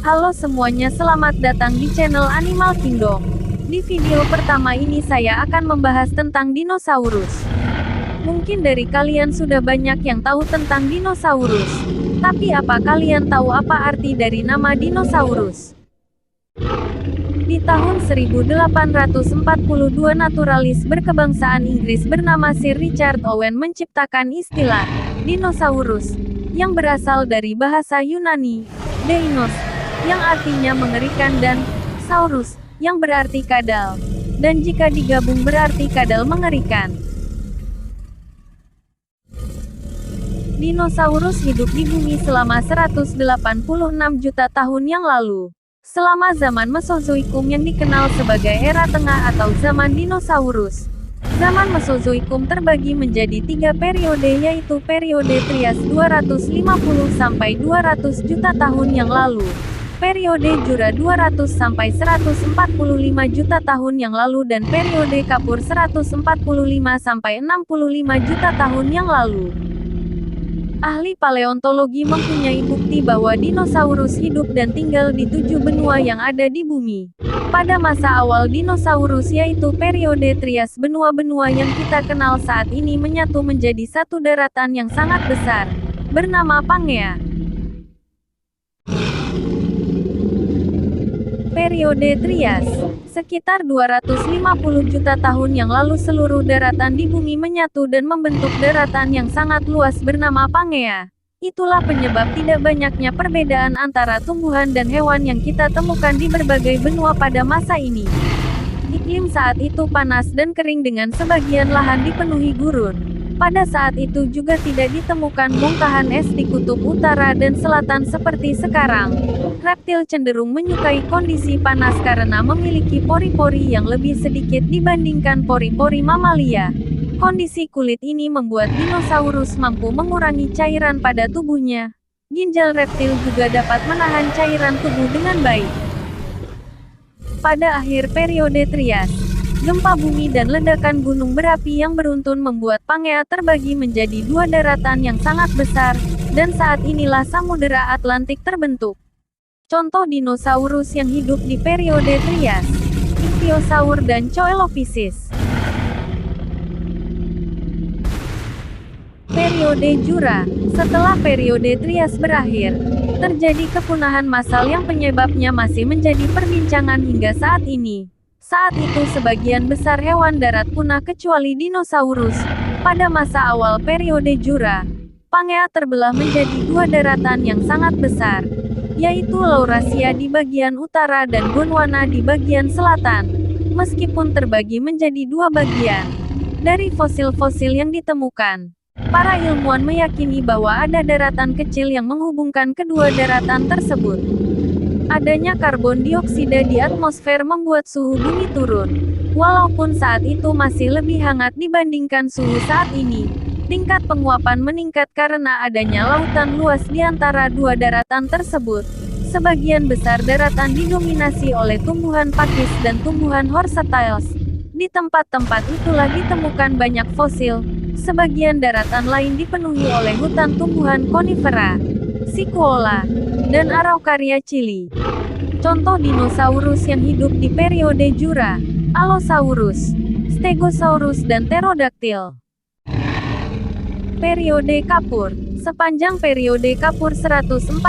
Halo semuanya, selamat datang di channel Animal Kingdom. Di video pertama ini saya akan membahas tentang dinosaurus. Mungkin dari kalian sudah banyak yang tahu tentang dinosaurus. Tapi apa kalian tahu apa arti dari nama dinosaurus? Di tahun 1842 naturalis berkebangsaan Inggris bernama Sir Richard Owen menciptakan istilah dinosaurus yang berasal dari bahasa Yunani deinos, yang artinya mengerikan, dan saurus, yang berarti kadal. Dan jika digabung berarti kadal mengerikan. Dinosaurus hidup di bumi selama 186 juta tahun yang lalu. Selama zaman Mesozoikum yang dikenal sebagai era tengah atau zaman dinosaurus. Zaman Mesozoikum terbagi menjadi 3 periode, yaitu periode Trias 250 sampai 200 juta tahun yang lalu, periode Jura 200 sampai 145 juta tahun yang lalu, dan periode Kapur 145 sampai 65 juta tahun yang lalu. Ahli paleontologi mempunyai bukti bahwa dinosaurus hidup dan tinggal di 7 benua yang ada di bumi. Pada masa awal dinosaurus, yaitu periode Trias, benua-benua yang kita kenal saat ini menyatu menjadi satu daratan yang sangat besar, bernama Pangea. Periode Trias. Sekitar 250 juta tahun yang lalu seluruh daratan di bumi menyatu dan membentuk daratan yang sangat luas bernama Pangea. Itulah penyebab tidak banyaknya perbedaan antara tumbuhan dan hewan yang kita temukan di berbagai benua pada masa ini. Iklim saat itu panas dan kering dengan sebagian lahan dipenuhi gurun. Pada saat itu juga tidak ditemukan bongkahan es di kutub utara dan selatan seperti sekarang. Reptil cenderung menyukai kondisi panas karena memiliki pori-pori yang lebih sedikit dibandingkan pori-pori mamalia. Kondisi kulit ini membuat dinosaurus mampu mengurangi cairan pada tubuhnya. Ginjal reptil juga dapat menahan cairan tubuh dengan baik. Pada akhir periode Trias, gempa bumi dan ledakan gunung berapi yang beruntun membuat Pangea terbagi menjadi 2 daratan yang sangat besar, dan saat inilah Samudera Atlantik terbentuk. Contoh dinosaurus yang hidup di periode Trias: Ichthyosaur dan Coelophysis. Periode Jura. Setelah periode Trias berakhir, terjadi kepunahan massal yang penyebabnya masih menjadi perbincangan hingga saat ini. Saat itu sebagian besar hewan darat punah kecuali dinosaurus. Pada masa awal periode Jura, Pangea terbelah menjadi 2 daratan yang sangat besar, yaitu Laurasia di bagian utara dan Gondwana di bagian selatan. Meskipun terbagi menjadi 2 bagian, dari fosil-fosil yang ditemukan, para ilmuwan meyakini bahwa ada daratan kecil yang menghubungkan kedua daratan tersebut. Adanya karbon dioksida di atmosfer membuat suhu bumi turun. Walaupun saat itu masih lebih hangat dibandingkan suhu saat ini, tingkat penguapan meningkat karena adanya lautan luas di antara 2 daratan tersebut. Sebagian besar daratan didominasi oleh tumbuhan pakis dan tumbuhan horsatiles. Di tempat-tempat itulah ditemukan banyak fosil. Sebagian daratan lain dipenuhi oleh hutan tumbuhan konifera, Sequoia, dan Araucaria Chili. Contoh dinosaurus yang hidup di periode Jura: Allosaurus, Stegosaurus, dan Pterodactyl. Periode Kapur. Sepanjang periode Kapur 145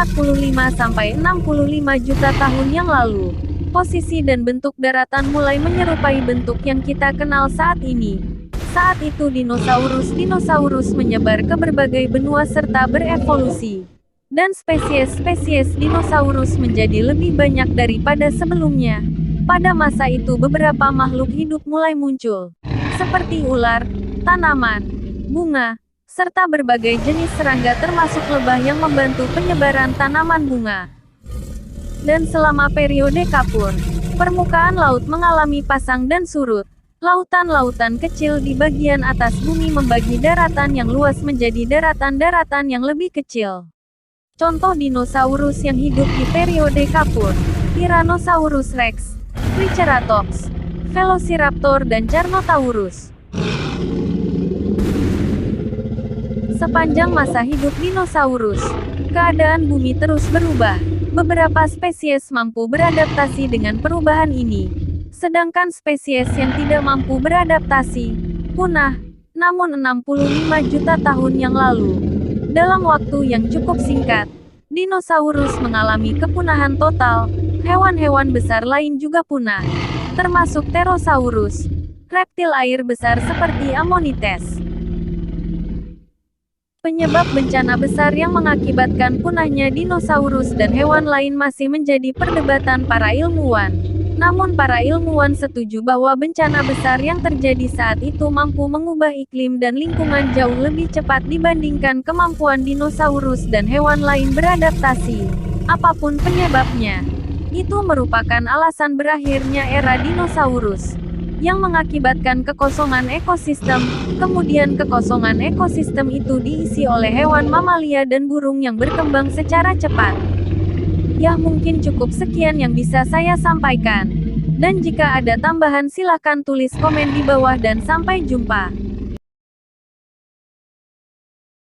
sampai 65 juta tahun yang lalu, posisi dan bentuk daratan mulai menyerupai bentuk yang kita kenal saat ini. Saat itu dinosaurus menyebar ke berbagai benua serta berevolusi. Dan spesies-spesies dinosaurus menjadi lebih banyak daripada sebelumnya. Pada masa itu beberapa makhluk hidup mulai muncul, seperti ular, tanaman, bunga, serta berbagai jenis serangga termasuk lebah yang membantu penyebaran tanaman bunga. Dan selama periode Kapur, permukaan laut mengalami pasang dan surut. Lautan-lautan kecil di bagian atas bumi membagi daratan yang luas menjadi daratan-daratan yang lebih kecil. Contoh dinosaurus yang hidup di periode Kapur: Tyrannosaurus rex, Triceratops, Velociraptor, dan Carnotaurus. Sepanjang masa hidup dinosaurus, keadaan bumi terus berubah. Beberapa spesies mampu beradaptasi dengan perubahan ini, sedangkan spesies yang tidak mampu beradaptasi punah. Namun 65 juta tahun yang lalu, dalam waktu yang cukup singkat, dinosaurus mengalami kepunahan total. Hewan-hewan besar lain juga punah, termasuk Pterosaurus, reptil air besar seperti Ammonites. Penyebab bencana besar yang mengakibatkan punahnya dinosaurus dan hewan lain masih menjadi perdebatan para ilmuwan. Namun para ilmuwan setuju bahwa bencana besar yang terjadi saat itu mampu mengubah iklim dan lingkungan jauh lebih cepat dibandingkan kemampuan dinosaurus dan hewan lain beradaptasi. Apapun penyebabnya, itu merupakan alasan berakhirnya era dinosaurus, yang mengakibatkan kekosongan ekosistem. Kemudian kekosongan ekosistem itu diisi oleh hewan mamalia dan burung yang berkembang secara cepat. Ya mungkin cukup sekian yang bisa saya sampaikan. Dan jika ada tambahan silakan tulis komen di bawah dan sampai jumpa.